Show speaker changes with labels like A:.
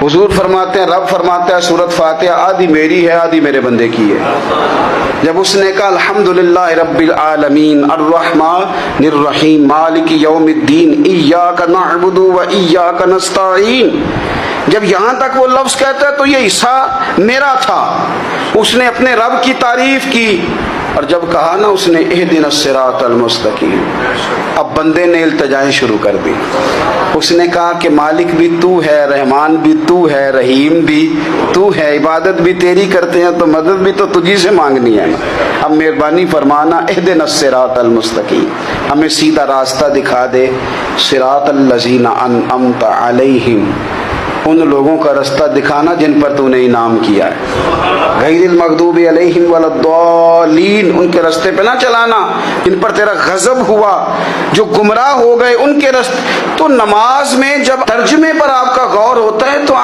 A: حضور فرماتے ہیں، رب فرماتا ہے سورۃ فاتحہ آدھی میری ہے آدھی میرے بندے کی ہے۔ جب اس نے کہا الحمدللہ رب العالمین الرحمن الرحیم مالک یوم الدین ایاک نعبد و ایاک نستعین، جب یہاں تک وہ لفظ کہتا ہے تو یہ حصہ میرا تھا۔ اس نے اپنے رب کی تعریف کی، اور جب کہا نا اس نے اہدنا الصراط المستقیم، اب بندے نے التجائیں شروع کر دی۔ اس نے کہا کہ مالک بھی تو ہے، رحمان بھی تو ہے، رحیم بھی تو ہے، عبادت بھی تیری کرتے ہیں تو مدد بھی تو تجھی سے مانگنی ہے نا، اب مہربانی فرمانا اہدنا الصراط المستقیم، ہمیں سیدھا راستہ دکھا دے، صراط الذین انعمت علیہم، ان لوگوں کا راستہ دکھانا جن پر تو نے انعام کیا ہے، غیر المغضوب علیہم ولا الضالین، ان کے راستے پہ نہ چلانا جن پر تیرا غضب ہوا، جو گمراہ ہو گئے ان کے راستے۔ تو نماز میں جب ترجمے پر آپ کا غور ہوتا ہے تو آپ